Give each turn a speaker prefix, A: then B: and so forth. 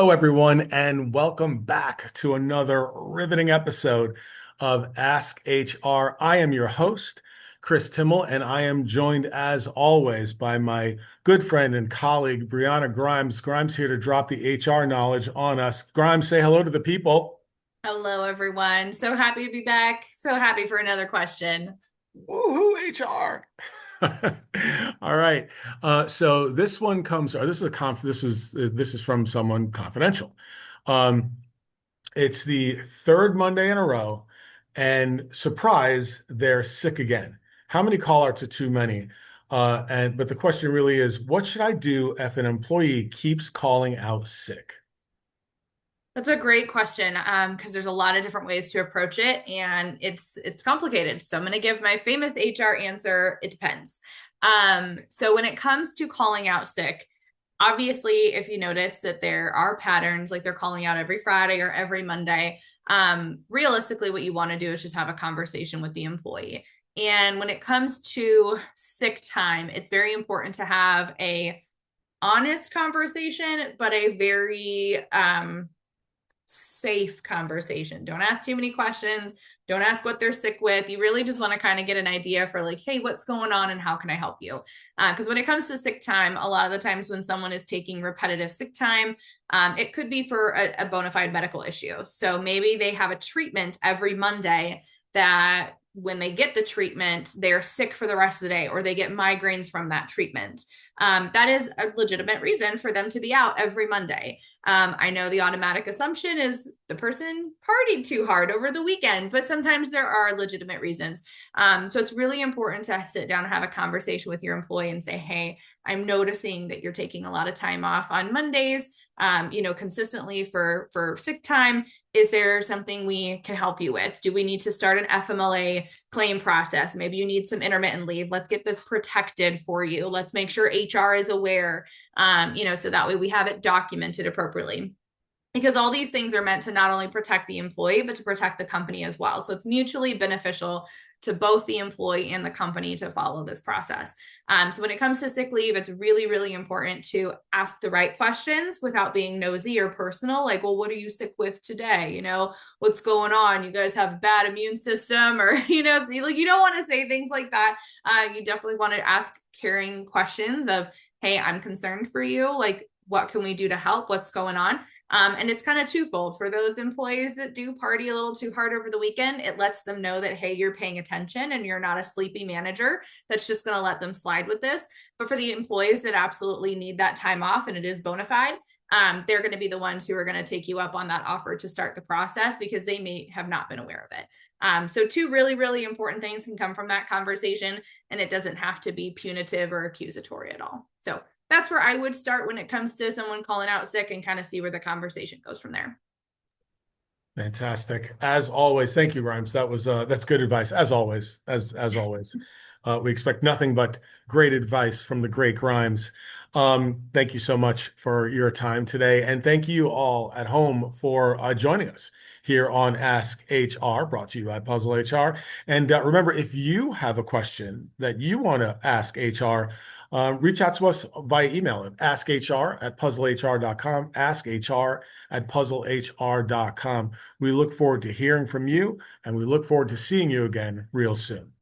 A: Hello, everyone, and welcome back to another riveting episode of Ask HR. I am your host, Chris Timol, and I am joined, as always, by my good friend and colleague, Brianna Grimes. Grimes here to drop the HR knowledge on us. Grimes, say hello to the people.
B: Hello, everyone. So happy to be back. So happy for another question.
A: Woohoo, HR. All right. So this one comes, or this is a this is from someone confidential. Um, It's the third Monday in a row, and surprise, they're sick again. How many call-outs are too many? But the question really is, what should I do if an employee keeps calling out sick?
B: That's a great question because there's a lot of different ways to approach it, and it's complicated. So I'm going to give my famous HR answer. It depends. So when it comes to calling out sick, obviously, if you notice that there are patterns, like they're calling out every Friday or every Monday, realistically, what you want to do is just have a conversation with the employee. And when it comes to sick time, it's very important to have a honest conversation, but a very safe conversation. Don't ask too many questions. Don't ask what they're sick with. You really just want to kind of get an idea for like, hey, what's going on and how can I help you? Because when it comes to sick time, a lot of the times when someone is taking repetitive sick time, it could be for a bona fide medical issue. So maybe they have a treatment every Monday that when they get the treatment, they're sick for the rest of the day, or they get migraines from that treatment. That is a legitimate reason for them to be out every Monday. I know the automatic assumption is the person partied too hard over the weekend, but sometimes there are legitimate reasons. So it's really important to sit down and have a conversation with your employee and say, hey, I'm noticing that you're taking a lot of time off on Mondays, consistently for sick time. Is there something we can help you with? Do we need to start an FMLA claim process? Maybe you need some intermittent leave. Let's get this protected for you. Let's make sure HR is aware, so that way we have it documented appropriately, because all these things are meant to not only protect the employee, but to protect the company as well. So it's mutually beneficial to both the employee and the company to follow this process. So when it comes to sick leave, it's really, really important to ask the right questions without being nosy or personal. Like, well, what are you sick with today? What's going on? You guys have a bad immune system, or, you don't want to say things like that. You definitely want to ask caring questions of, hey, I'm concerned for you. Like, what can we do to help? What's going on? And it's kind of twofold. For those employees that do party a little too hard over the weekend, it lets them know that, hey, you're paying attention and you're not a sleepy manager that's just going to let them slide with this. But for the employees that absolutely need that time off and it is bona fide, they're going to be the ones who are going to take you up on that offer to start the process because they may have not been aware of it. So two really, really important things can come from that conversation, and it doesn't have to be punitive or accusatory at all. So that's where I would start when it comes to someone calling out sick, and kind of see where the conversation goes from there.
A: Fantastic. As always, thank you, Rhymes. That's good advice. As always, as always. We expect nothing but great advice from the great Grimes. Thank you so much for your time today. And thank you all at home for joining us here on Ask HR, brought to you by Puzzle HR. And remember, if you have a question that you want to ask HR, reach out to us via email at askhr@puzzlehr.com, askhr@puzzlehr.com. We look forward to hearing from you, and we look forward to seeing you again real soon.